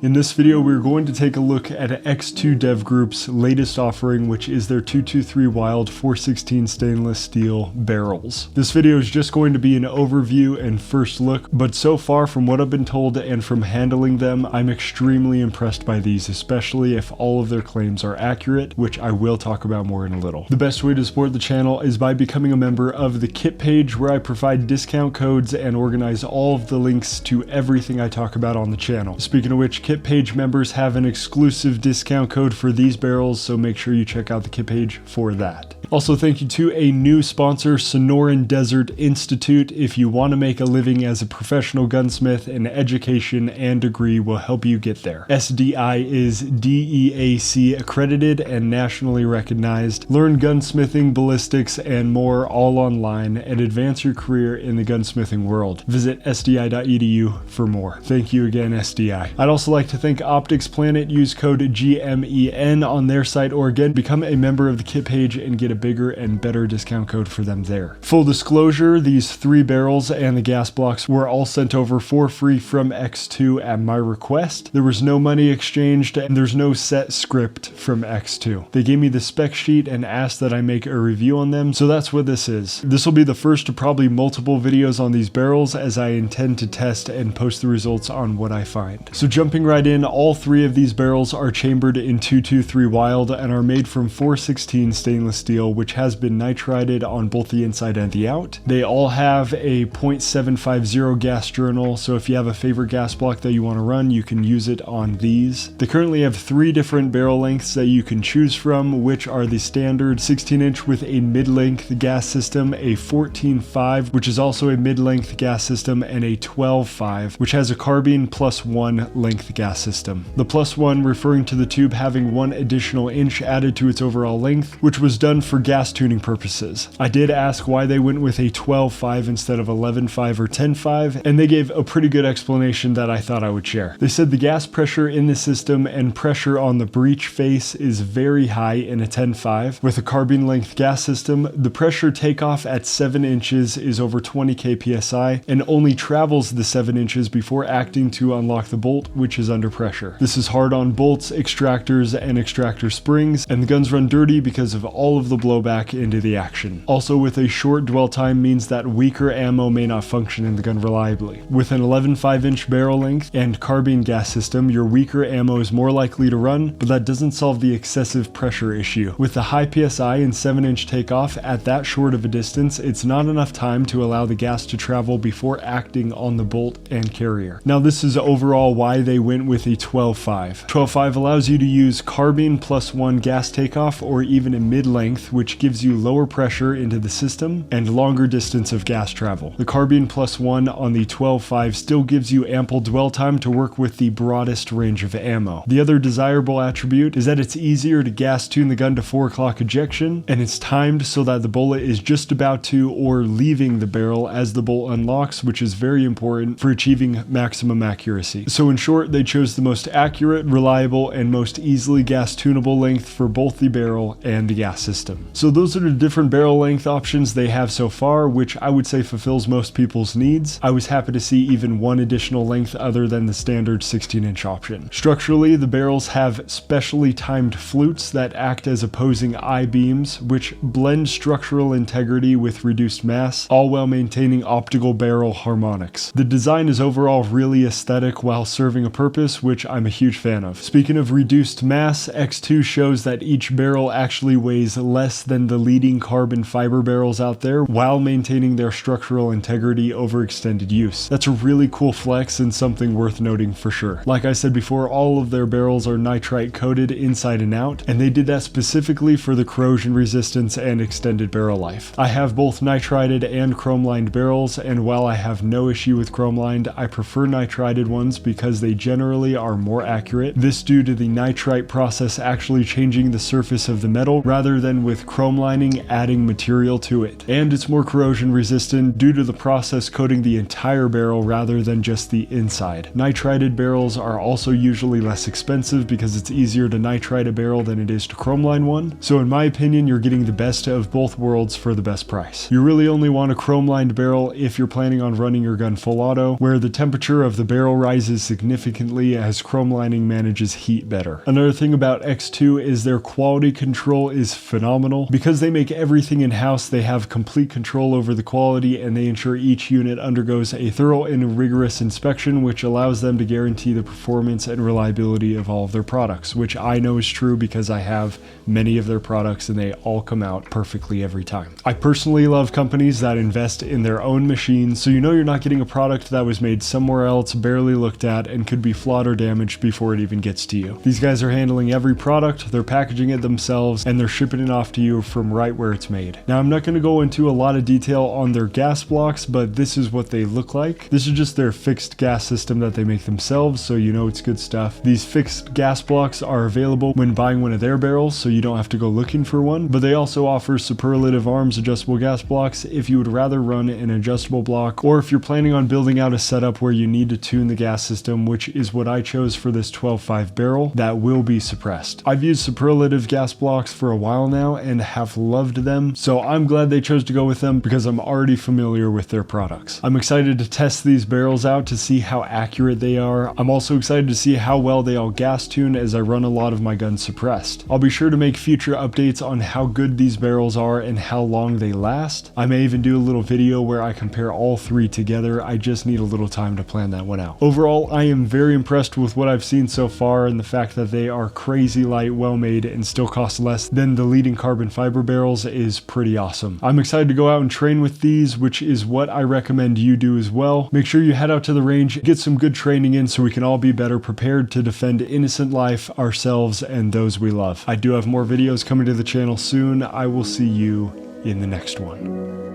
In this video, we're going to take a look at X2 Dev Group's latest offering, which is their 223 Wild 416 stainless steel barrels. This video is just going to be an overview and first look, but so far from what I've been told and from handling them, I'm extremely impressed by these, especially if all of their claims are accurate, which I will talk about more in a little. The best way to support the channel is by becoming a member of the kit page, where I provide discount codes and organize all of the links to everything I talk about on the channel. Speaking of which, kit page members have an exclusive discount code for these barrels, so make sure you check out the kit page for that. Also, thank you to a new sponsor, Sonoran Desert Institute. If you want to make a living as a professional gunsmith, an education and degree will help you get there. SDI is DEAC accredited and nationally recognized. Learn gunsmithing, ballistics, and more all online and advance your career in the gunsmithing world. Visit sdi.edu for more. Thank you again, SDI. I'd also like to thank Optics Planet. Use code GMEN on their site, or again, become a member of the kit page and get a bigger and better discount code for them there. Full disclosure, these 3 barrels and the gas blocks were all sent over for free from X2 at my request. There was no money exchanged and there's no set script from X2. They gave me the spec sheet and asked that I make a review on them, so that's what this is. This will be the first of probably multiple videos on these barrels, as I intend to test and post the results on what I find. So jumping right in, all 3 of these barrels are chambered in 223 Wild and are made from 416 stainless steel, which has been nitrided on both the inside and the out. They all have a .750 gas journal, so if you have a favorite gas block that you want to run, you can use it on these. They currently have 3 different barrel lengths that you can choose from, which are the standard 16-inch with a mid-length gas system, a 14.5, which is also a mid-length gas system, and a 12.5, which has a carbine +1 length gas system. The +1 referring to the tube having 1 additional inch added to its overall length, which was done for gas tuning purposes. I did ask why they went with a 12.5 instead of 11.5 or 10.5, and they gave a pretty good explanation that I thought I would share. They said the gas pressure in the system and pressure on the breech face is very high in a 10.5. With a carbine length gas system, the pressure takeoff at 7 inches is over 20 kpsi and only travels the 7 inches before acting to unlock the bolt, which is under pressure. This is hard on bolts, extractors, and extractor springs, and the guns run dirty because of all of the blowback into the action. Also, with a short dwell time means that weaker ammo may not function in the gun reliably. With an 11.5-inch barrel length and carbine gas system, your weaker ammo is more likely to run, but that doesn't solve the excessive pressure issue. With the high PSI and 7-inch takeoff at that short of a distance, it's not enough time to allow the gas to travel before acting on the bolt and carrier. Now, this is overall why they went with a 12.5. 12.5 allows you to use carbine +1 gas takeoff or even a mid-length, which gives you lower pressure into the system and longer distance of gas travel. The carbine +1 on the 12.5 still gives you ample dwell time to work with the broadest range of ammo. The other desirable attribute is that it's easier to gas tune the gun to 4 o'clock ejection, and it's timed so that the bullet is just about to or leaving the barrel as the bolt unlocks, which is very important for achieving maximum accuracy. So in short, they chose the most accurate, reliable, and most easily gas tunable length for both the barrel and the gas system. So those are the different barrel length options they have so far, which I would say fulfills most people's needs. I was happy to see even 1 additional length other than the standard 16-inch option. Structurally, the barrels have specially timed flutes that act as opposing I-beams, which blend structural integrity with reduced mass, all while maintaining optical barrel harmonics. The design is overall really aesthetic while serving a purpose, which I'm a huge fan of. Speaking of reduced mass, X2 shows that each barrel actually weighs less than the leading carbon fiber barrels out there, while maintaining their structural integrity over extended use. That's a really cool flex and something worth noting for sure. Like I said before, all of their barrels are nitrite coated inside and out, and they did that specifically for the corrosion resistance and extended barrel life. I have both nitrided and chrome lined barrels, and while I have no issue with chrome lined, I prefer nitrided ones because they generally are more accurate. This due to the nitrite process actually changing the surface of the metal rather than with with chrome lining adding material to it. And it's more corrosion resistant due to the process coating the entire barrel rather than just the inside. Nitrided barrels are also usually less expensive because it's easier to nitride a barrel than it is to chrome line one. So in my opinion, you're getting the best of both worlds for the best price. You really only want a chrome lined barrel if you're planning on running your gun full auto, where the temperature of the barrel rises significantly as chrome lining manages heat better. Another thing about X2 is their quality control is phenomenal. Because they make everything in-house, they have complete control over the quality, and they ensure each unit undergoes a thorough and rigorous inspection, which allows them to guarantee the performance and reliability of all of their products, which I know is true because I have many of their products and they all come out perfectly every time. I personally love companies that invest in their own machines, so you know you're not getting a product that was made somewhere else, barely looked at, and could be flawed or damaged before it even gets to you. These guys are handling every product, they're packaging it themselves, and they're shipping it off to you from right where it's made. Now, I'm not going to go into a lot of detail on their gas blocks, but this is what they look like. This is just their fixed gas system that they make themselves, so you know it's good stuff. These fixed gas blocks are available when buying one of their barrels, so you don't have to go looking for one, but they also offer superlative arms adjustable gas blocks if you would rather run an adjustable block, or if you're planning on building out a setup where you need to tune the gas system, which is what I chose for this 12.5 barrel, that will be suppressed. I've used superlative gas blocks for a while now and have loved them, so I'm glad they chose to go with them because I'm already familiar with their products. I'm excited to test these barrels out to see how accurate they are. I'm also excited to see how well they all gas tune as I run a lot of my guns suppressed. I'll be sure to make future updates on how good these barrels are and how long they last. I may even do a little video where I compare all three together. I just need a little time to plan that one out. Overall, I am very impressed with what I've seen so far, and the fact that they are crazy light, well made, and still cost less than the leading carbon fiber barrels is pretty awesome. I'm excited to go out and train with these, which is what I recommend you do as well. Make sure you head out to the range, get some good training in so we can all be better prepared to defend innocent life, ourselves, and those we love. I do have more videos coming to the channel soon. I will see you in the next one.